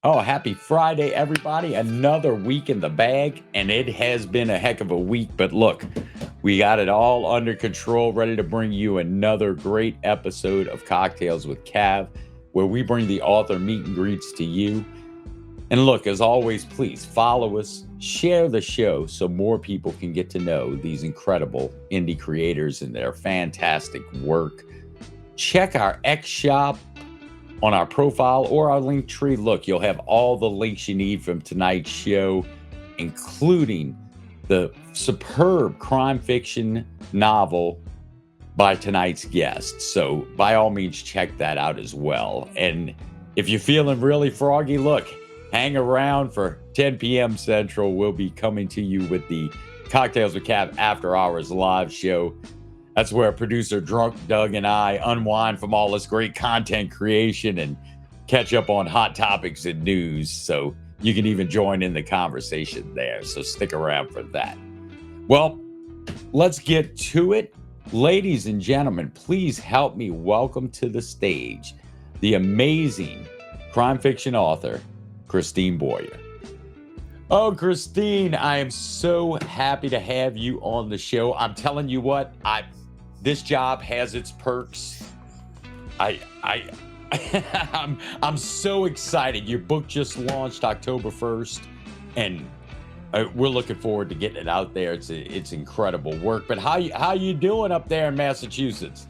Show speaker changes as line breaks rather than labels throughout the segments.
Oh, happy Friday, everybody. Another week in the bag, and it has been a heck of a week. But look, we got it all under control, ready to bring you another great episode of Cocktails with Cav, where we bring the author meet and greets to you. And look, as always, please follow us, share the show so more people can get to know these incredible indie creators and their fantastic work. Check our X shop on our profile or our link tree. Look, you'll have all the links you need from tonight's show, including the superb crime fiction novel by tonight's guest. So by all means, check that out as well. And if you're feeling really froggy, look, hang around for 10 p.m. Central. We'll be coming to you with the Cocktails with Cav After Hours live show. That's where producer Drunk Doug and I unwind from all this great content creation and catch up on hot topics and news. So you can even join in the conversation there. So stick around for that. Well, let's get to it. Ladies and gentlemen, please help me welcome to the stage the amazing crime fiction author, Christine Boyer. Oh, Christine, I am so happy to have you on the show. I'm telling you what, this job has its perks. I'm so excited. Your book just launched October 1st, and we're looking forward to getting it out there. It's incredible work. But how you doing up there in Massachusetts?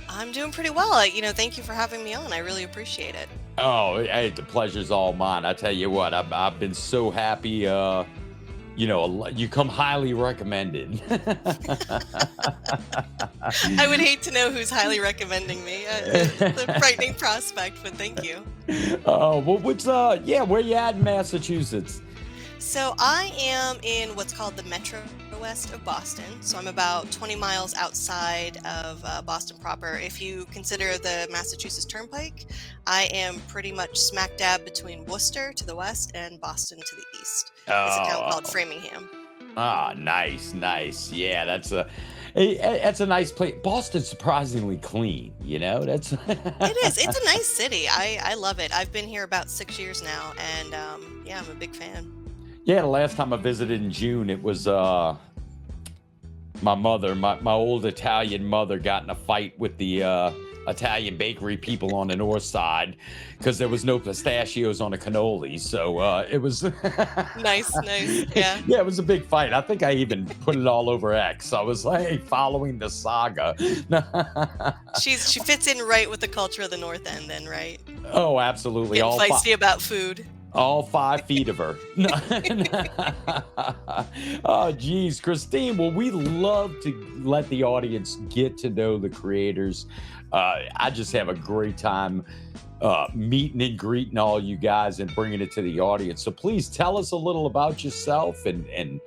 I'm doing pretty well. Thank you for having me on. I really appreciate it.
Oh, hey, the pleasure's all mine. I tell you what, I've been so happy. You come highly recommended.
I would hate to know who's highly recommending me. It's a frightening prospect, but thank you.
Oh, well, where you at in Massachusetts?
So I am in what's called the Metro West of Boston. So I'm about 20 miles outside of Boston proper. If you consider the Massachusetts Turnpike, I am pretty much smack dab between Worcester to the west and Boston to the east. It's a town called Framingham.
Ah, nice. Yeah, that's a nice place. Boston's surprisingly clean, that's
It is. It's a nice city. I love it. I've been here about 6 years now, and I'm a big fan.
Yeah, the last time I visited in June, it was my mother, my old Italian mother, got in a fight with the Italian bakery people on the north side because there was no pistachios on a cannoli. So it was
nice. Yeah.
Yeah, it was a big fight. I think I even put it all over X. I was like following the saga.
She fits in right with the culture of the North End, then, right?
Oh, absolutely.
Getting feisty about food.
All 5 feet of her. Oh, geez, Christine. Well, we love to let the audience get to know the creators. I just have a great time meeting and greeting all you guys and bringing it to the audience. So please tell us a little about yourself and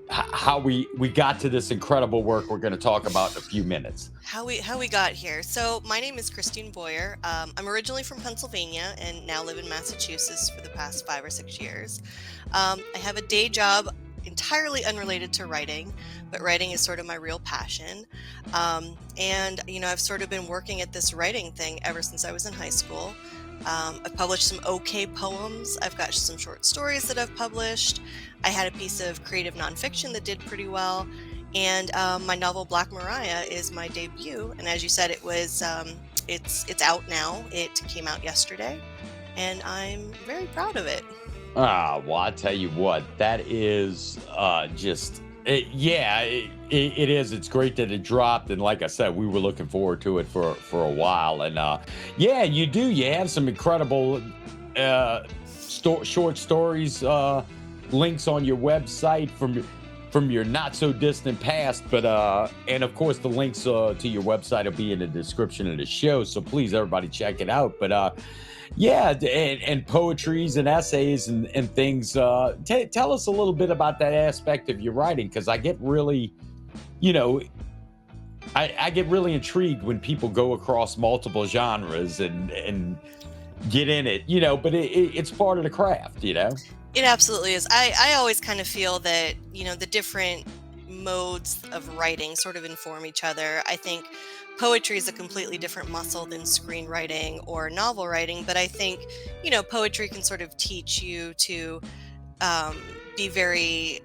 how we got to this incredible work we're going to talk about in a few minutes.
How we got here. So my name is Christine Boyer. I'm originally from Pennsylvania and now live in Massachusetts for the past 5 or 6 years. I have a day job entirely unrelated to writing, but writing is sort of my real passion. And I've sort of been working at this writing thing ever since I was in high school. I've published some okay poems. I've got some short stories that I've published. I had a piece of creative nonfiction that did pretty well. And my novel Black Mariah is my debut. And as you said, it's out now. It came out yesterday. And I'm very proud of it.
Well, I tell you what, that is it is. It's great that it dropped, and like I said, we were looking forward to it for a while. And you do. You have some incredible short stories, links on your website. from your not so distant past. But and of course the links to your website will be in the description of the show, so please everybody check it out. But yeah, and poetries and essays and things. Tell us a little bit about that aspect of your writing, because I get really, you know, I get really intrigued when people go across multiple genres and get in it, you know, but it's part of the craft, you know?
It absolutely is. I always kind of feel that, the different modes of writing sort of inform each other. I think poetry is a completely different muscle than screenwriting or novel writing, but I think, poetry can sort of teach you to be very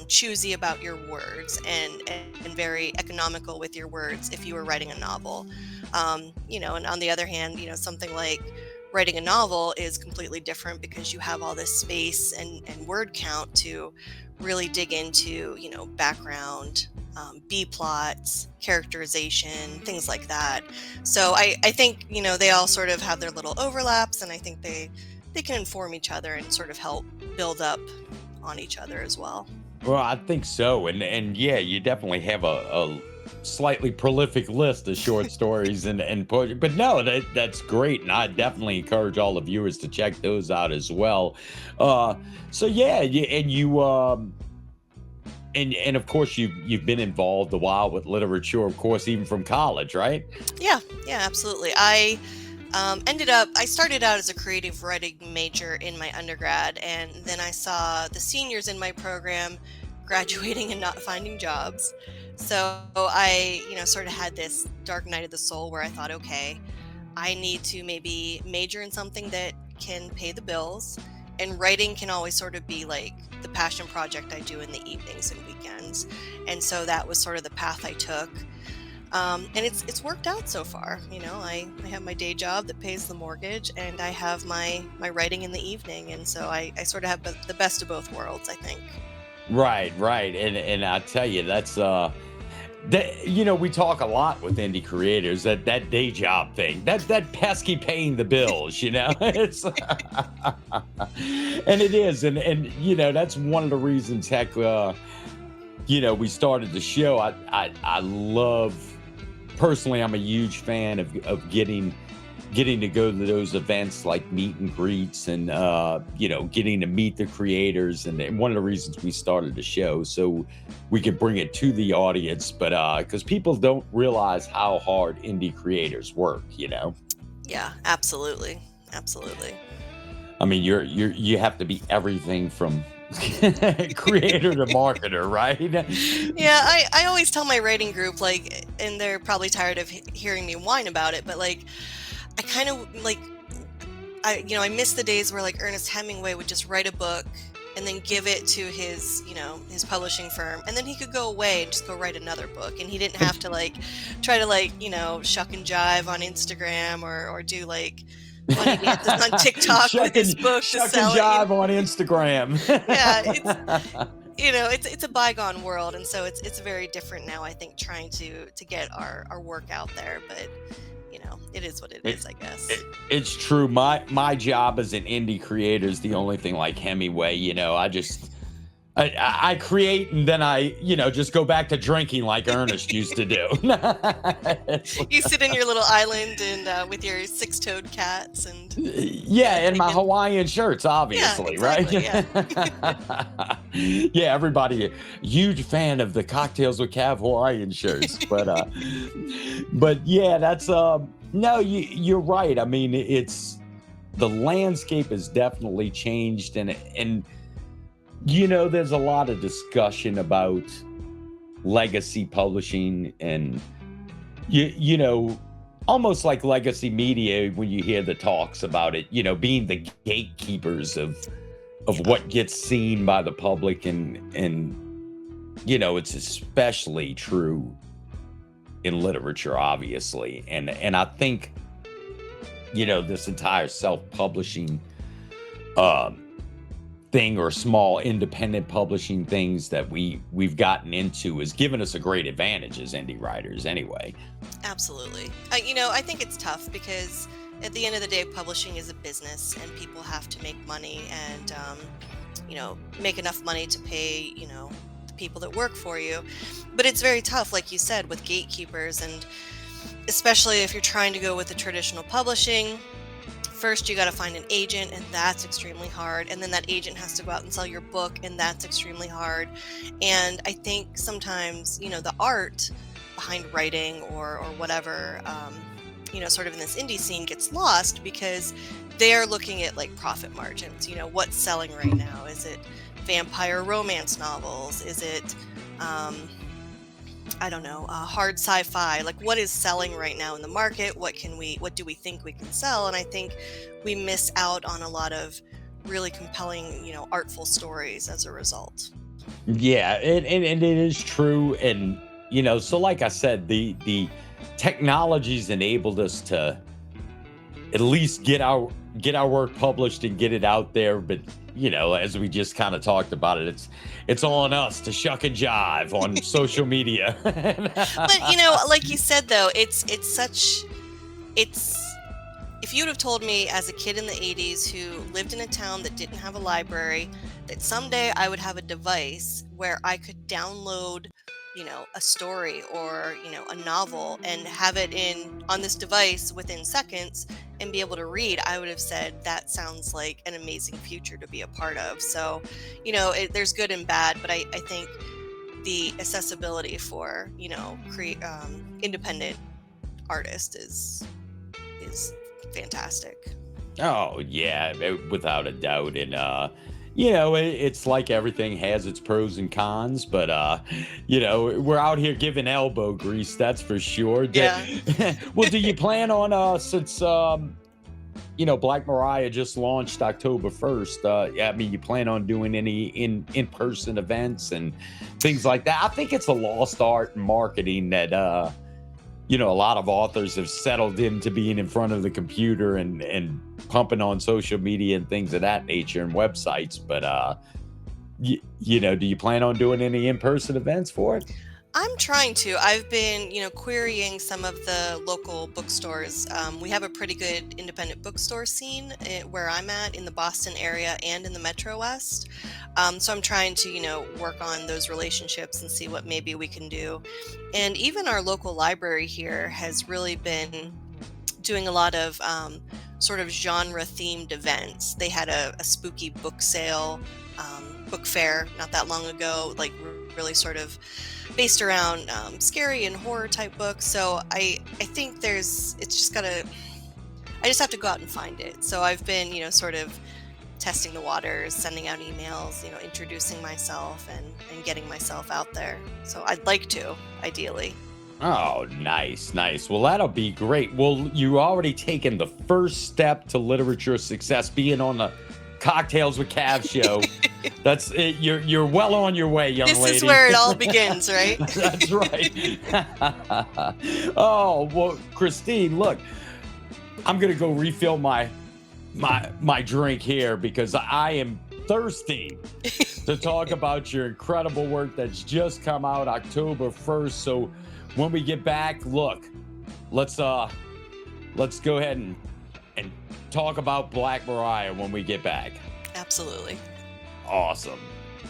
choosy about your words and very economical with your words if you were writing a novel. And on the other hand, something like writing a novel is completely different because you have all this space and word count to really dig into, background, B plots, characterization, things like that. So I think, they all sort of have their little overlaps, and I think they can inform each other and sort of help build up on each other as well.
Well, I think so. And yeah, you definitely have a slightly prolific list of short stories and poetry. But no, that's great. And I definitely encourage all the viewers to check those out as well. So yeah, and you and of course you've been involved a while with literature, of course, even from college, right?
Yeah, absolutely. I started out as a creative writing major in my undergrad, and then I saw the seniors in my program graduating and not finding jobs. So I, sort of had this dark night of the soul where I thought, okay, I need to maybe major in something that can pay the bills, and writing can always sort of be like the passion project I do in the evenings and weekends. And so that was sort of the path I took. And it's worked out so far. I have my day job that pays the mortgage, and I have my writing in the evening. And so I sort of have the best of both worlds, I think.
Right. And I tell you, that's we talk a lot with indie creators that day job thing, that pesky paying the bills, it's and it is, and that's one of the reasons, heck, we started the show. I love, personally, I'm a huge fan of getting to go to those events like meet and greets, and getting to meet the creators, and one of the reasons we started the show, so we could bring it to the audience, but because people don't realize how hard indie creators work.
Yeah, absolutely.
I mean, you have to be everything from creator to marketer, right?
Yeah, I always tell my writing group, like, and they're probably tired of hearing me whine about it, but like, I kind of like, I miss the days where like Ernest Hemingway would just write a book and then give it to his publishing firm, and then he could go away and just go write another book, and he didn't have to like try to like shuck and jive on Instagram or do like funny dances on TikTok with his book to
shuck
sell
and jive on Instagram.
Yeah, it's a bygone world, and so it's very different now, I think, trying to get our work out there, but it is what it is, I guess.
It's true. My job as an indie creator is the only thing like Hemingway. I create, and then I just go back to drinking like Ernest used to do.
You sit in your little island and with your six-toed cats and
and my Hawaiian shirts, obviously,
exactly,
right? Yeah, everybody, huge fan of the Cocktails with Cav Hawaiian shirts, but yeah, that's no, you're right. I mean, it's the landscape has definitely changed, and there's a lot of discussion about legacy publishing, and almost like legacy media when you hear the talks about it, being the gatekeepers of what gets seen by the public, and it's especially true in literature, obviously, and I think this entire self-publishing thing, or small independent publishing things that we've gotten into, has given us a great advantage as indie writers anyway.
Absolutely. I think it's tough because at the end of the day, publishing is a business, and people have to make money and make enough money to pay the people that work for you. But it's very tough, like you said, with gatekeepers, and especially if you're trying to go with the traditional publishing. First, you got to find an agent, and that's extremely hard. And then that agent has to go out and sell your book, and that's extremely hard. And I think sometimes, the art behind writing or whatever, sort of in this indie scene gets lost because they're looking at like profit margins. What's selling right now? Is it vampire romance novels? Is it, I don't know, hard sci-fi? Like, what is selling right now in the market? What do we think we can sell? And I think we miss out on a lot of really compelling, artful stories as a result.
Yeah, and it is true. And, so like I said, the technology's enabled us to at least get our work published and get it out there. But, as we just kind of talked about it, it's on us to shuck and jive on social media.
But, like you said, though, it's if you'd have told me as a kid in the 80s who lived in a town that didn't have a library, that someday I would have a device where I could download, a story or, a novel and have it on this device within seconds and be able to read, I would have said that sounds like an amazing future to be a part of. So, there's good and bad, but I think the accessibility for, independent artists is fantastic.
Oh yeah, without a doubt. And it's like everything has its pros and cons, but we're out here giving elbow grease, that's for sure.
Yeah.
Well, do you plan on since Black Mariah just launched October 1st, you plan on doing any in-person events and things like that? I think it's a lost art in marketing that a lot of authors have settled into being in front of the computer and pumping on social media and things of that nature and websites. But, do you plan on doing any in-person events for it?
I'm trying to. I've been, querying some of the local bookstores. We have a pretty good independent bookstore scene where I'm at in the Boston area and in the Metro West. So I'm trying to, work on those relationships and see what maybe we can do. And even our local library here has really been doing a lot of sort of genre-themed events. They had a spooky book sale, book fair not that long ago, like really sort of based around scary and horror type books. So I think I just have to go out and find it. So I've been, sort of testing the waters, sending out emails, introducing myself and getting myself out there. So I'd like to, ideally.
Oh, nice. Well, that'll be great. Well, you already taken the first step to literature success, being on the Cocktails with Cav show. That's it. You're well on your way, young lady.
This is where it all begins, right?
That's right. Oh, well, Christine, look, I'm gonna go refill my drink here because I am thirsty to talk about your incredible work that's just come out October 1st. So when we get back, look, let's go ahead and talk about Black Mariah when we get back.
Absolutely.
Awesome.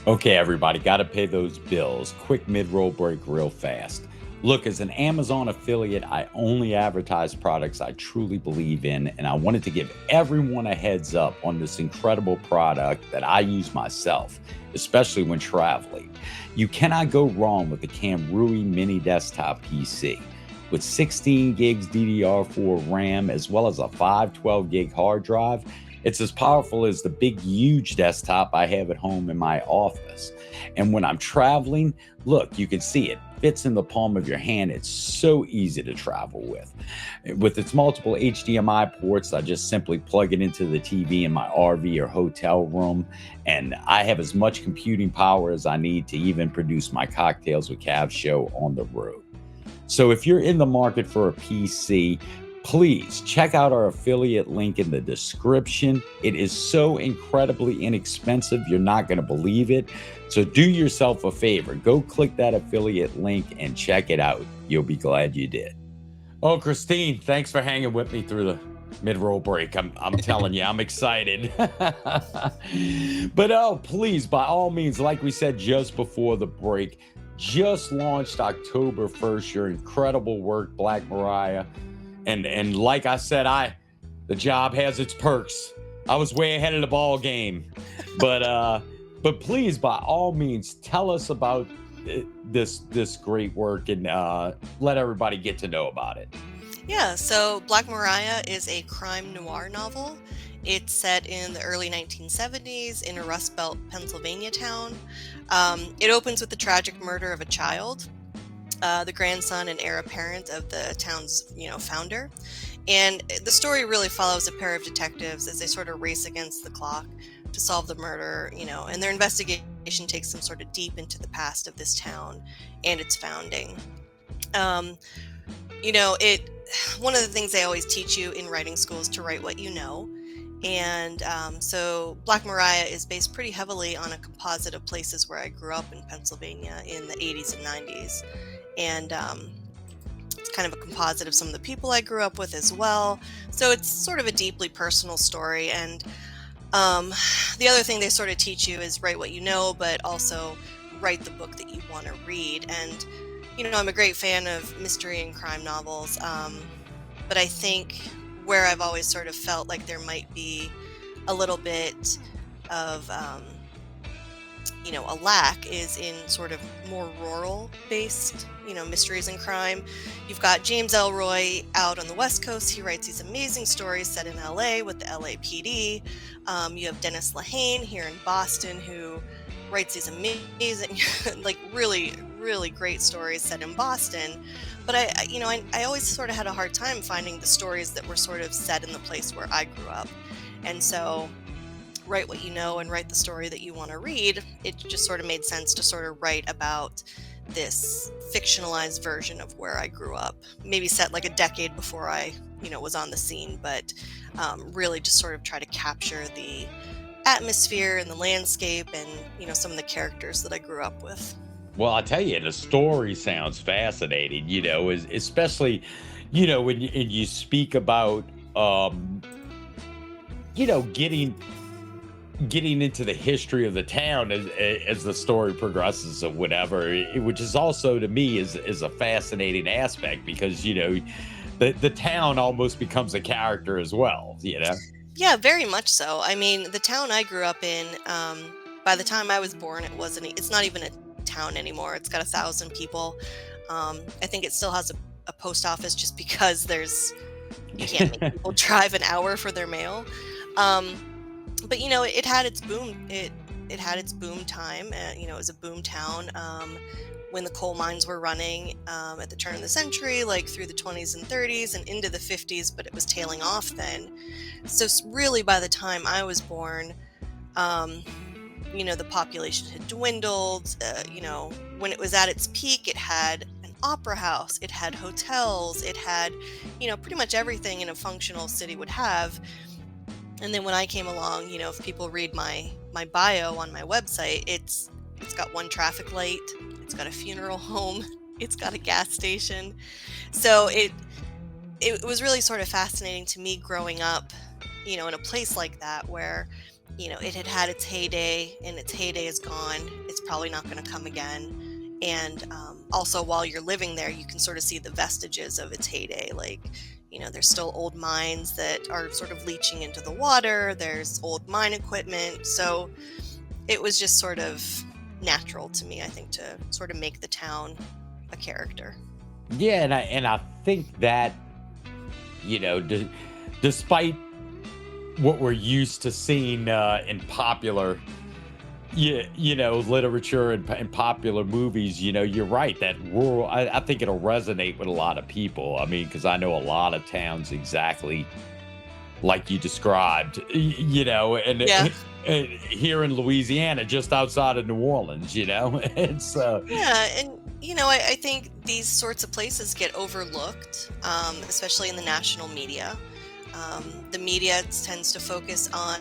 Okay, everybody, got to pay those bills. Quick mid-roll break real fast. Look, as an Amazon affiliate, I only advertise products I truly believe in, and I wanted to give everyone a heads up on this incredible product that I use myself, especially when traveling. You cannot go wrong with the Kamrui Mini Desktop PC. With 16 gigs DDR4 RAM, as well as a 512 gig hard drive, it's as powerful as the big, huge desktop I have at home in my office. And when I'm traveling, look, you can see it fits in the palm of your hand. It's so easy to travel with. With its multiple HDMI ports, I just simply plug it into the TV in my RV or hotel room, and I have as much computing power as I need to even produce my Cocktails with Cav show on the road. So if you're in the market for a PC, please check out our affiliate link in the description. It is so incredibly inexpensive, you're not going to believe it. So do yourself a favor, go click that affiliate link and check it out. You'll be glad you did. Oh, Christine, thanks for hanging with me through Mid-roll break. I'm telling you, I'm excited. But oh, please, by all means, like we said just before the break, just launched October 1st. Your incredible work, Black Mariah. And like I said, the job has its perks. I was way ahead of the ball game. But please, by all means, tell us about this great work and let everybody get to know about it.
Yeah, so Black Mariah is a crime noir novel. It's set in the early 1970s in a Rust Belt, Pennsylvania town. It opens with the tragic murder of a child, the grandson and heir apparent of the town's, founder. And the story really follows a pair of detectives as they sort of race against the clock to solve the murder, and their investigation takes them sort of deep into the past of this town and its founding. Um, it one of the things they always teach you in writing school is to write what you know. And so Black Mariah is based pretty heavily on a composite of places where I grew up in Pennsylvania in the 80s and 90s. And it's kind of a composite of some of the people I grew up with as well. So it's sort of a deeply personal story. And the other thing they sort of teach you is write what you know, but also write the book that you want to read. And I'm a great fan of mystery and crime novels, but I think where I've always sort of felt like there might be a little bit of, a lack is in sort of more rural-based, mysteries and crime. You've got James Elroy out on the West Coast. He writes these amazing stories set in LA with the LAPD. You have Dennis Lehane here in Boston who writes these amazing, like really, really great stories set in Boston. But I always sort of had a hard time finding the stories that were sort of set in the place where I grew up. And so write what you know and write the story that you want to read. It just sort of made sense to sort of write about this fictionalized version of where I grew up, maybe set like a decade before I, was on the scene, but really just sort of try to capture the atmosphere and the landscape and, some of the characters that I grew up with.
Well, I tell you, the story sounds fascinating, especially, when you speak about, getting into the history of the town as the story progresses or whatever, which is also to me is a fascinating aspect because, the town almost becomes a character as well,
Yeah, very much so. I mean, the town I grew up in, by the time I was born, it's not even a town anymore. It's got 1,000 people. I think it still has a post office just because you can't make people drive an hour for their mail. But it had its boom. It had its boom time. It was a boom town when the coal mines were running at the turn of the century, like through the 20s and 30s and into the 50s. But it was tailing off then. So really, by the time I was born, the population had dwindled. When it was at its peak, it had an opera house, it had hotels, it had, pretty much everything in a functional city would have. And then when I came along, if people read my bio on my website, it's got one traffic light, it's got a funeral home, it's got a gas station. So it was really sort of fascinating to me growing up, in a place like that where, it had its heyday and its heyday is gone. It's probably not going to come again. And also while you're living there, you can sort of see the vestiges of its heyday. Like, there's still old mines that are sort of leaching into the water. There's old mine equipment. So it was just sort of natural to me, I think, to sort of make the town a character.
Yeah, and I think that, despite what we're used to seeing in popular, literature and popular movies, you're right. That rural, I think it'll resonate with a lot of people. I mean, because I know a lot of towns exactly like you described, and
Yeah.
here in Louisiana, just outside of New Orleans, it's
Yeah, and I think these sorts of places get overlooked, especially in the national media. The media tends to focus on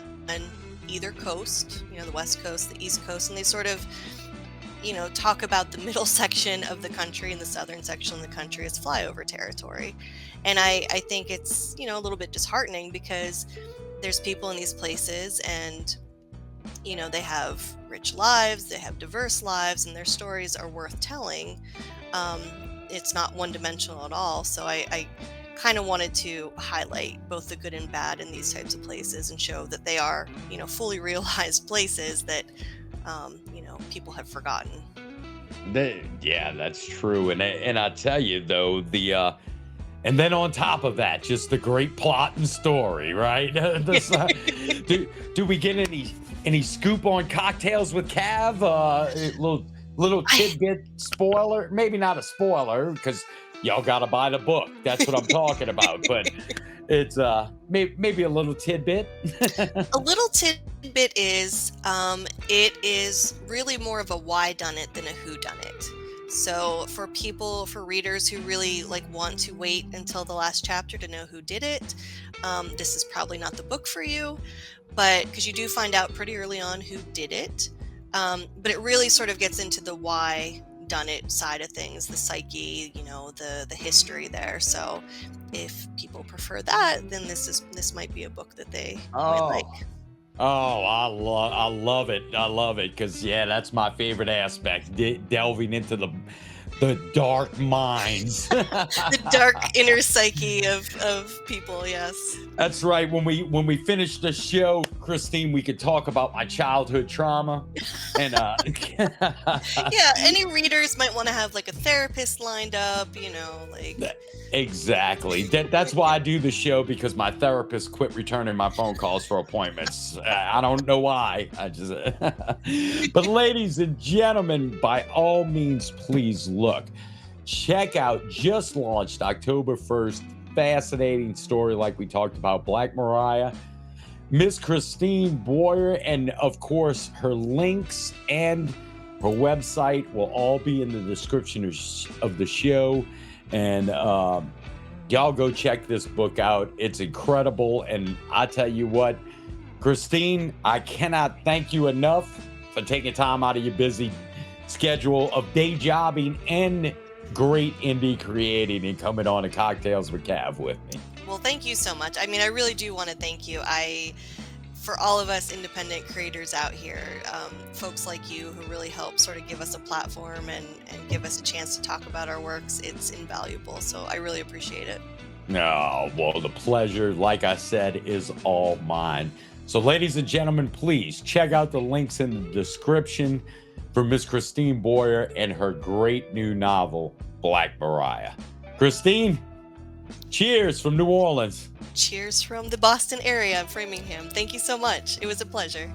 either coast, the West Coast, the East Coast, and they sort of talk about the middle section of the country and the southern section of the country as flyover territory. And I think it's, a little bit disheartening because there's people in these places and, they have rich lives, they have diverse lives, and their stories are worth telling. Um, it's not one dimensional at all. So I kind of wanted to highlight both the good and bad in these types of places and show that they are, fully realized places that, people have forgotten.
Yeah, that's true. And I tell you though, and then on top of that, just the great plot and story, right? Do we get any scoop on Cocktails with Cav? Little tidbit spoiler, maybe not a spoiler because y'all gotta buy the book. That's what I'm talking about. But it's maybe a little tidbit.
A little tidbit is it is really more of a why done it than a who done it. So for readers who really want to wait until the last chapter to know who did it, this is probably not the book for you, but because you do find out pretty early on who did it. But it really sort of gets into the why done it side of things, the psyche, the history there. So if people prefer that, then this might be a book that they might like.
Oh, I love it. I love it because that's my favorite aspect, delving into the dark minds.
The dark inner psyche of people, yes.
That's right. When we finish the show, Christine, we could talk about my childhood trauma. And
yeah, any readers might want to have a therapist lined up,
Exactly. That's why I do the show, because my therapist quit returning my phone calls for appointments. I don't know why. I just But ladies and gentlemen, by all means, please look. Check out, just launched October 1st, fascinating story like we talked about, Black Mariah. Miss Christine Boyer, and of course her links and her website will all be in the description of the show. And y'all go check this book out. It's incredible. And I tell you what, Christine, I cannot thank you enough for taking time out of your busy schedule of day jobbing and great indie creating and coming on to Cocktails with Cav with me.
Well, thank you so much. I mean, I really do want to thank you. For all of us independent creators out here, folks like you who really help sort of give us a platform and give us a chance to talk about our works, it's invaluable. So I really appreciate it.
Oh, well, the pleasure, like I said, is all mine. So ladies and gentlemen, please check out the links in the description for Miss Christine Boyer and her great new novel, Black Mariah. Christine, cheers from New Orleans.
Cheers from the Boston area, Framingham. Thank you so much. It was a pleasure.